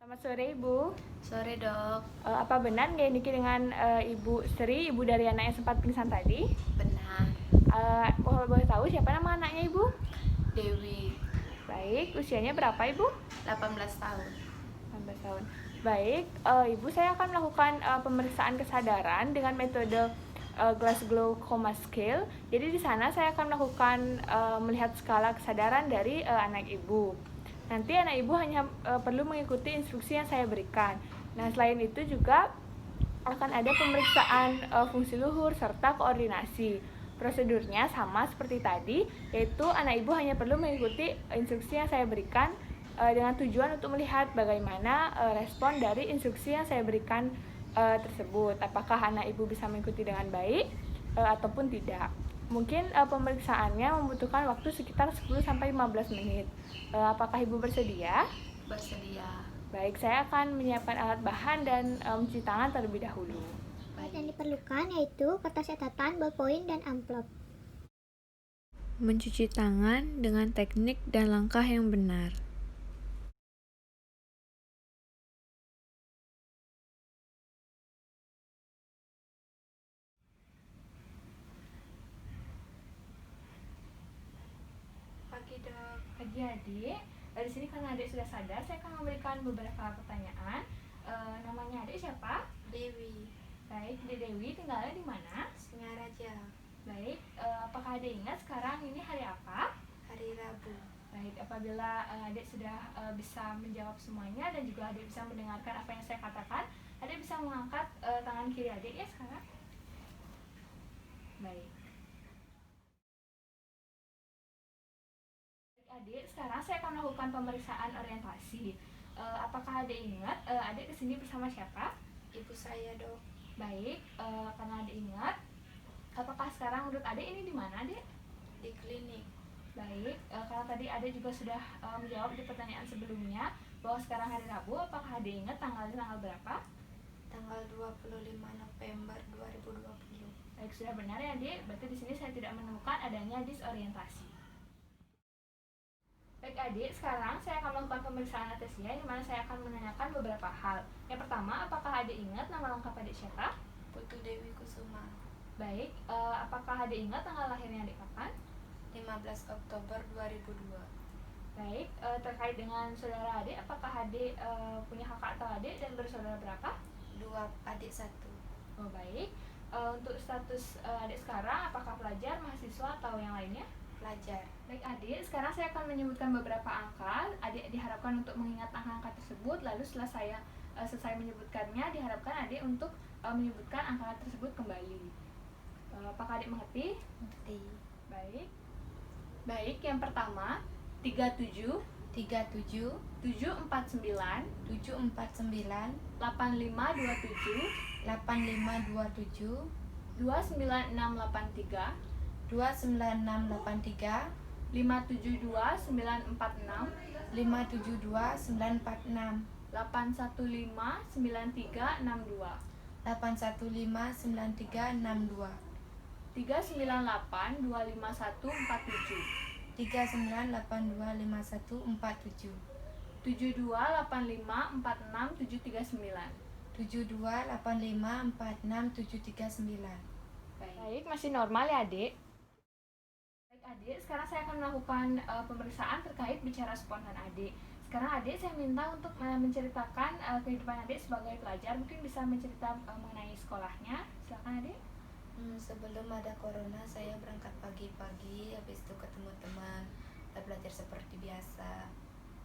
Selamat sore Ibu. Sore dok. Apa benar nggak Niki dengan Ibu Sri, ibu dari anak yang sempat pingsan tadi? Benar. Kalau boleh tahu siapa nama anaknya Ibu? Dewi. Baik, usianya berapa Ibu? 18 tahun. 18 tahun. Baik, Ibu saya akan melakukan pemeriksaan kesadaran dengan metode Glasgow Coma Scale. Jadi di sana saya akan melakukan melihat skala kesadaran dari anak Ibu. Nanti anak Ibu hanya perlu mengikuti instruksi yang saya berikan. Nah, selain itu juga akan ada pemeriksaan fungsi luhur serta koordinasi. Prosedurnya sama seperti tadi, yaitu anak Ibu hanya perlu mengikuti instruksi yang saya berikan dengan tujuan untuk melihat bagaimana respon dari instruksi yang saya berikan tersebut. Apakah anak Ibu bisa mengikuti dengan baik ataupun tidak. Mungkin pemeriksaannya membutuhkan waktu sekitar 10-15 menit. Apakah Ibu bersedia? Bersedia. Baik, saya akan menyiapkan alat bahan dan mencuci tangan terlebih dahulu. Yang diperlukan yaitu kertas catatan, ballpoint, dan amplop. Mencuci tangan dengan teknik dan langkah yang benar. Pagi dok. Pagi adik. Di sini karena adik sudah sadar, saya akan memberikan beberapa pertanyaan. Namanya adik siapa? Dewi. Baik, Dewi tinggalnya di mana? Singaraja. Baik, apakah adik ingat sekarang ini hari apa? Hari Rabu. Baik, apabila adik sudah bisa menjawab semuanya dan juga adik bisa mendengarkan apa yang saya katakan, adik bisa mengangkat tangan kiri adik ya sekarang. Baik. Adik, sekarang saya akan melakukan pemeriksaan orientasi. Apakah adik ingat adik kesini bersama siapa? Ibu saya dok. Baik, karena adik ingat, apakah sekarang menurut adik ini di mana adik? Di klinik. Baik, karena tadi adik juga sudah menjawab di pertanyaan sebelumnya bahwa sekarang hari Rabu, apakah adik ingat tanggal berapa? Tanggal 25 November 2020. Baik, sudah benar ya adik. Berarti di sini saya tidak menemukan adanya disorientasi. Baik adik, sekarang saya akan melakukan pemeriksaan atesia di mana saya akan menanyakan beberapa hal. Yang pertama, apakah adik ingat nama lengkap adik siapa? Putu Dewi Kusuma. Baik, apakah adik ingat tanggal lahirnya adik kapan? 15 Oktober 2002. Baik, terkait dengan saudara adik, apakah adik punya kakak atau adik dan bersaudara berapa? 2 adik 1. Oh baik, untuk status adik sekarang, apakah pelajar, mahasiswa, atau yang lainnya? Pelajar. Baik adik, sekarang saya akan menyebutkan beberapa angka. Adik diharapkan untuk mengingat angka-angka tersebut. Lalu setelah saya selesai menyebutkannya, diharapkan adik untuk menyebutkan angka tersebut kembali. Apakah adik mengerti? Mengerti. Baik. Baik, yang pertama 37 37 749 749 8527 8527 29683 29683 572946 572946 8159362 8159362 3982547 3982547 72854679. 72854679. Baik, masih normal ya adik? Baik adik, sekarang saya akan melakukan pemeriksaan terkait bicara spontan adik. Sekarang adik saya minta untuk menceritakan kehidupan adik sebagai pelajar. Mungkin bisa mencerita mengenai sekolahnya. Silakan adik. Sebelum ada corona saya berangkat pagi-pagi, habis itu ketemu teman, kita belajar seperti biasa.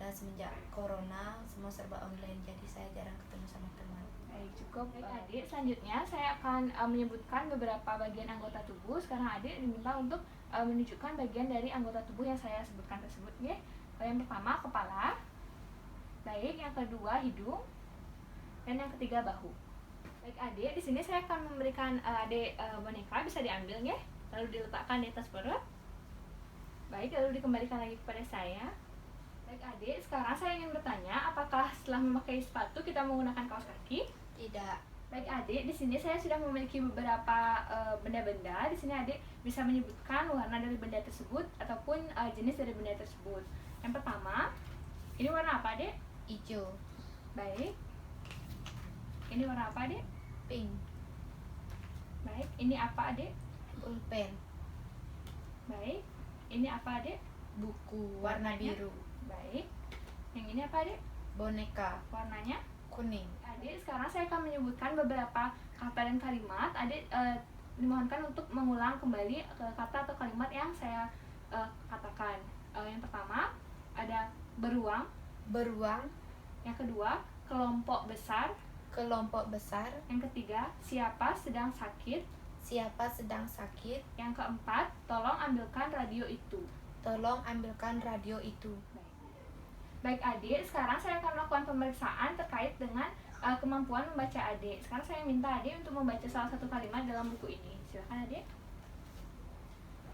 Dan semenjak corona semua serba online, jadi saya jarang ketemu sama teman. Baik, cukup. Baik adik, selanjutnya saya akan menyebutkan beberapa bagian anggota tubuh. Sekarang adik diminta untuk menunjukkan bagian dari anggota tubuh yang saya sebutkan tersebut ya. Yang pertama kepala. Baik, yang kedua hidung. Dan yang ketiga bahu. Baik adik, di sini saya akan memberikan adik boneka, bisa diambil ya. Lalu diletakkan di atas perut. Baik, lalu dikembalikan lagi kepada saya. Baik adik, sekarang saya ingin bertanya, apakah setelah memakai sepatu kita menggunakan kaos kaki? Tidak. Baik adik, di sini saya sudah memiliki beberapa benda-benda. Di sini adik bisa menyebutkan warna dari benda tersebut ataupun jenis dari benda tersebut. Yang pertama, ini warna apa adik? Hijau. Baik. Ini warna apa, Adik? Pink. Baik. Ini apa, Adik? Pulpen. Baik. Ini apa, Adik? Buku warna Warnanya? biru. Baik. Yang ini apa, Adik? Boneka Warnanya? kuning. Adik, sekarang saya akan menyebutkan beberapa kata dan kalimat. Adik dimohonkan untuk mengulang kembali ke kata atau kalimat yang saya katakan. Yang pertama ada beruang. Beruang. Yang kedua kelompok besar. Kelompok besar. Yang ketiga siapa sedang sakit. Siapa sedang sakit? Yang keempat tolong ambilkan radio itu. Tolong ambilkan radio itu. Baik Adik, sekarang saya akan melakukan pemeriksaan terkait dengan kemampuan membaca Adik. Sekarang saya minta Adik untuk membaca salah satu kalimat dalam buku ini. Silakan Adik.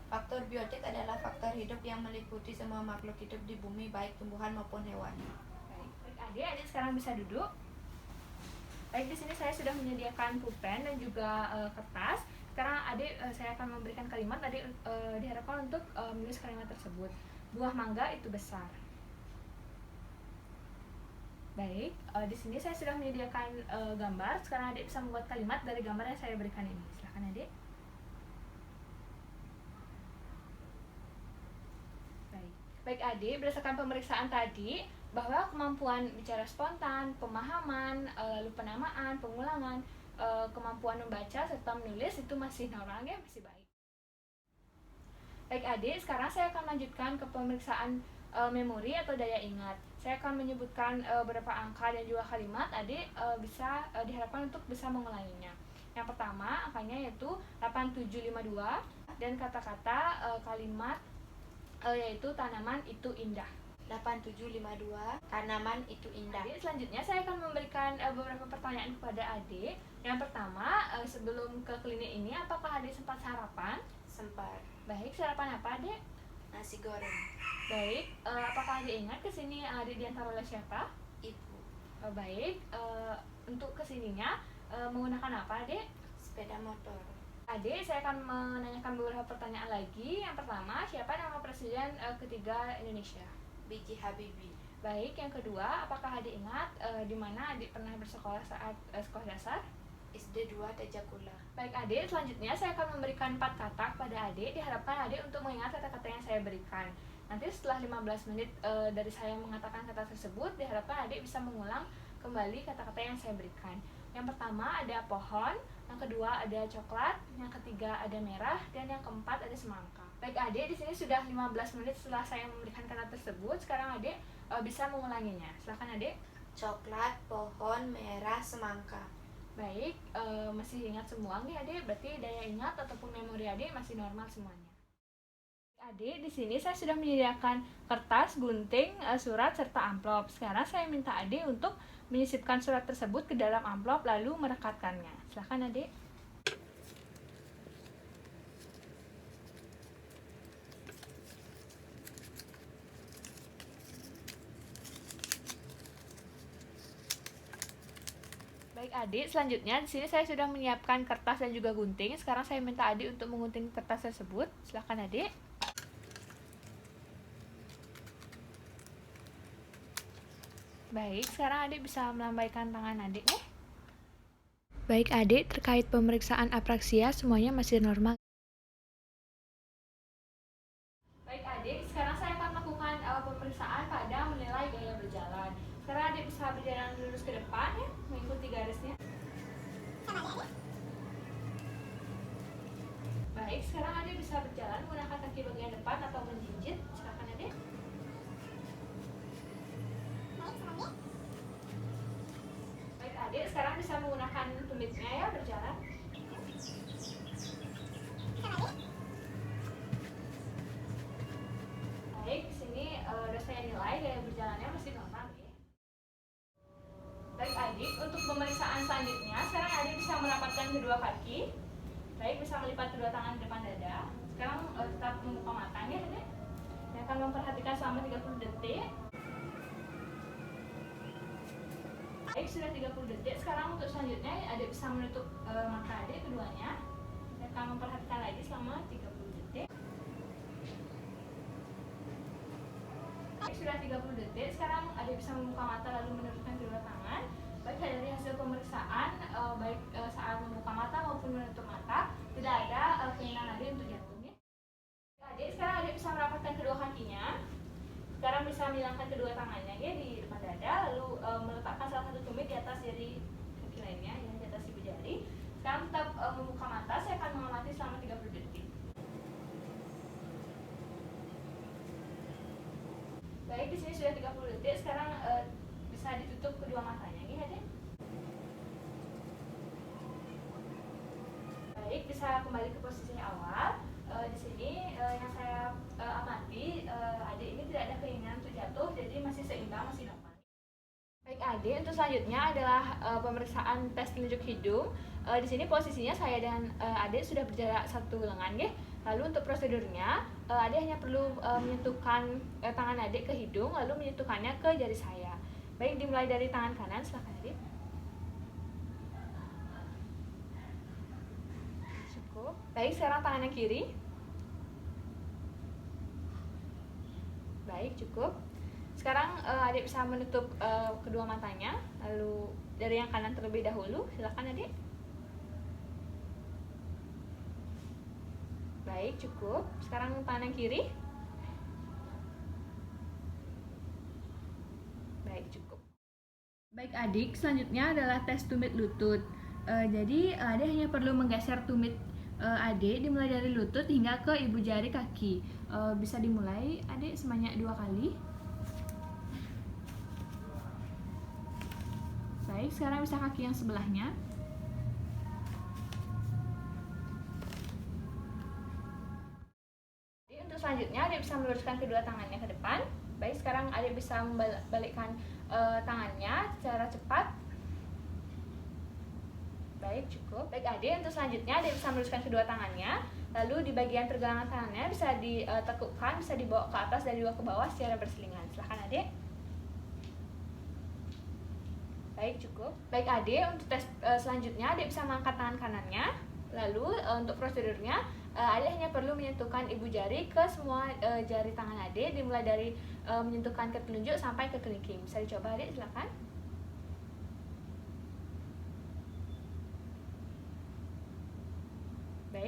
Faktor biotik adalah faktor hidup yang meliputi semua makhluk hidup di bumi, baik tumbuhan maupun hewan. Baik Adik sekarang bisa duduk. Baik, di sini saya sudah menyediakan pulpen dan juga kertas. Sekarang Adik saya akan memberikan kalimat. Adik diharapkan untuk menulis kalimat tersebut. Buah mangga itu besar. Baik, di sini saya sudah menyediakan gambar. Sekarang Adik bisa membuat kalimat dari gambar yang saya berikan ini. Silakan Adik. Baik Adik, berdasarkan pemeriksaan tadi bahwa kemampuan bicara spontan, pemahaman, lalu penamaan, pengulangan, kemampuan membaca serta menulis itu masih normal ya, masih baik. Baik Adik, sekarang saya akan lanjutkan ke pemeriksaan memori atau daya ingat. Saya akan menyebutkan beberapa angka dan juga kalimat. Adik bisa diharapkan untuk bisa mengulanginya. Yang pertama angkanya yaitu 8752 dan kata-kata kalimat yaitu tanaman itu indah. 8752 tanaman itu indah. Adik, selanjutnya saya akan memberikan beberapa pertanyaan kepada Adik. Yang pertama, sebelum ke klinik ini apakah Adik sempat sarapan? Sempat. Baik, sarapan apa Adik? Nasi goreng. Baik, apakah Adik ingat kesini Adik diantar oleh siapa? Ibu. Baik, untuk kesininya menggunakan apa Adik? Sepeda motor. Adik, saya akan menanyakan beberapa pertanyaan lagi. Yang pertama, siapa nama presiden ketiga Indonesia? B.J. Habibie. Baik, yang kedua, apakah Adik ingat di mana Adik pernah bersekolah saat sekolah dasar? SD 2 Tejakula. Baik Adik, selanjutnya saya akan memberikan 4 kata kepada Adik. Diharapkan Adik untuk mengingat kata-kata yang saya berikan. Nanti setelah 15 menit dari saya mengatakan kata tersebut, diharapkan Adik bisa mengulang kembali kata-kata yang saya berikan. Yang pertama ada pohon, yang kedua ada coklat, yang ketiga ada merah, dan yang keempat ada semangka. Baik Adik, di sini sudah 15 menit setelah saya memberikan kata tersebut. Sekarang Adik bisa mengulanginya. Silakan Adik. Coklat, pohon, merah, semangka. Baik, masih ingat semua nih Adik? Berarti daya ingat ataupun memori Adik masih normal semuanya. Adik, di sini saya sudah menyediakan kertas, gunting, surat, serta amplop. Sekarang saya minta Adik untuk menyisipkan surat tersebut ke dalam amplop lalu merekatkannya. Silakan Adik. Baik Adik, selanjutnya di sini saya sudah menyiapkan kertas dan juga gunting. Sekarang saya minta Adik untuk menggunting kertas tersebut. Silakan Adik. Baik, sekarang Adik bisa melambaikan tangan Adik nih. Baik Adik, terkait pemeriksaan apraksia semuanya masih normal. Baik Adik, sekarang saya akan melakukan pemeriksaan pada menilai gaya berjalan. Sekarang Adik bisa berjalan lurus ke depan ya, mengikuti garisnya. Baik, sekarang Adik bisa berjalan menggunakan kaki bagian depan atau menjinjit. Silakan Adik. Baik Adik, sekarang bisa menggunakan tumitnya ya berjalan. Baik, di sini udah saya nilai gaya berjalannya masih normal ya. Baik Adik, untuk pemeriksaan selanjutnya, sekarang Adik bisa merapatkan kedua kaki. Baik, bisa melipat kedua tangan di depan dada. Sekarang tetap membuka mata ya Adik. Saya akan memperhatikan selama 30 detik. Baik, sudah 30 detik. Sekarang untuk selanjutnya Adik bisa menutup mata Adik keduanya. Saya akan memperhatikan lagi selama 30 detik. Sudah 30 detik, sekarang adik bisa membuka mata lalu menurunkan kedua tangan. Baik dari hasil pemeriksaan, saat membuka mata maupun menutup mata, tidak ada keinginan adik untuk jatuh. Adik, sekarang adik bisa merapatkan kedua kakinya. Sekarang bisa menghilangkan kedua tangannya ya, di depan dada, lalu meletakkan salah satu tumit di atas jari kaki lainnya, yang di atas ibu jari. Sekarang tetap membuka mata, saya akan mengamati selama 30 detik. Baik, di sini sudah 30 detik. Sekarang bisa ditutup kedua matanya, ya, Adik. Baik, bisa kembali ke posisi awal. Di sini yang saya amati, adik ini tidak ada keinginan untuk jatuh, jadi masih seimbang, masih normal. Baik adik, untuk selanjutnya adalah pemeriksaan tes telunjuk hidung. Di sini posisinya saya dan adik sudah berjarak satu lengan, ya. Lalu untuk prosedurnya, adik hanya perlu menyentuhkan tangan adik ke hidung, lalu menyentuhkannya ke jari saya. Baik, dimulai dari tangan kanan, silakan adik. Cukup. Baik, sekarang tangan yang kiri. Baik, cukup. Sekarang adik bisa menutup kedua matanya, lalu dari yang kanan terlebih dahulu, silakan adik. Baik, cukup. Sekarang tangan yang kiri. Baik, cukup. Baik adik, selanjutnya adalah tes tumit lutut. Jadi adik hanya perlu menggeser tumit adik dimulai dari lutut hingga ke ibu jari kaki. Bisa dimulai adik sebanyak 2 kali. Baik, sekarang bisa kaki yang sebelahnya. Untuk selanjutnya adik bisa meluruskan kedua tangannya ke depan. Baik, sekarang adik bisa membalikkan tangannya secara cepat. Baik, cukup. Baik adik, untuk selanjutnya adik bisa meluruskan kedua tangannya. Lalu di bagian pergelangan tangannya bisa ditekukkan, bisa dibawa ke atas dan juga ke bawah secara berselingan. Silahkan adik. Baik, cukup. Baik adik, untuk tes selanjutnya adik bisa mengangkat tangan kanannya. Lalu untuk prosedurnya, adik hanya perlu menyentuhkan ibu jari ke semua jari tangan adik, dimulai dari menyentuhkan ke telunjuk sampai ke kelingking. Bisa dicoba adik, silakan.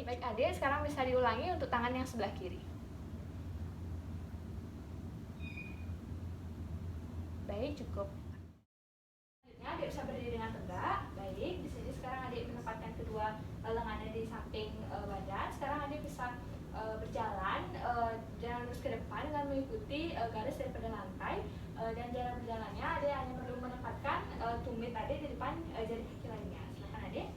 Baik adik, sekarang bisa diulangi untuk tangan yang sebelah kiri. Baik, cukup. Selanjutnya adik bisa berdiri dengan tegak. Baik, di sini sekarang adik menempatkan kedua lengannya di samping badan. Sekarang adik bisa berjalan jalan lurus ke depan dengan mengikuti garis daripada lantai, dan jalan berjalannya adik hanya perlu menempatkan tumit adik di depan jari kaki lainnya. Silakan adik.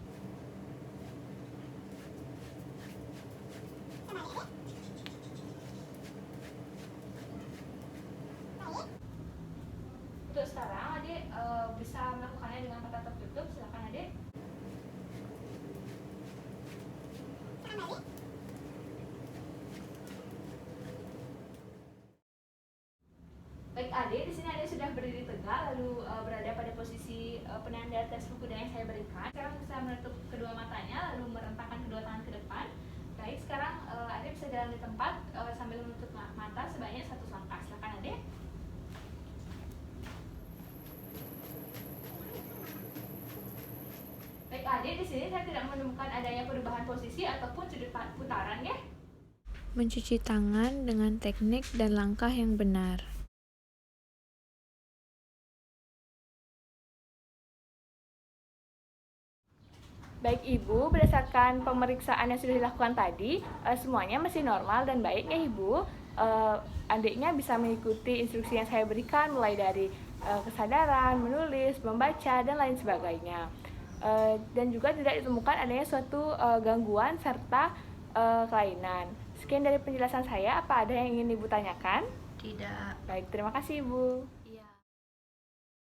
Untuk sekarang adik bisa melakukannya dengan mata tertutup. Silakan adik. Baik adik, di sini adik sudah berdiri tegak lalu berada pada posisi penanda tes kuda yang saya berikan. Sekarang bisa menutup kedua matanya lalu merentangkan kedua tangan ke depan. Baik, sekarang adik bisa jalan di tempat sambil menutup mata sebanyak 1 langkah. Silakan adik. Baik adik, di sini saya tidak menemukan adanya perubahan posisi ataupun sudut putaran, ya. Mencuci tangan dengan teknik dan langkah yang benar. Baik Ibu, berdasarkan pemeriksaan yang sudah dilakukan tadi, semuanya masih normal dan baik ya Ibu. Adiknya bisa mengikuti instruksi yang saya berikan mulai dari kesadaran, menulis, membaca, dan lain sebagainya. Dan juga tidak ditemukan adanya suatu gangguan serta kelainan. Sekian dari penjelasan saya, apa ada yang ingin Ibu tanyakan? Tidak. Baik, terima kasih Ibu.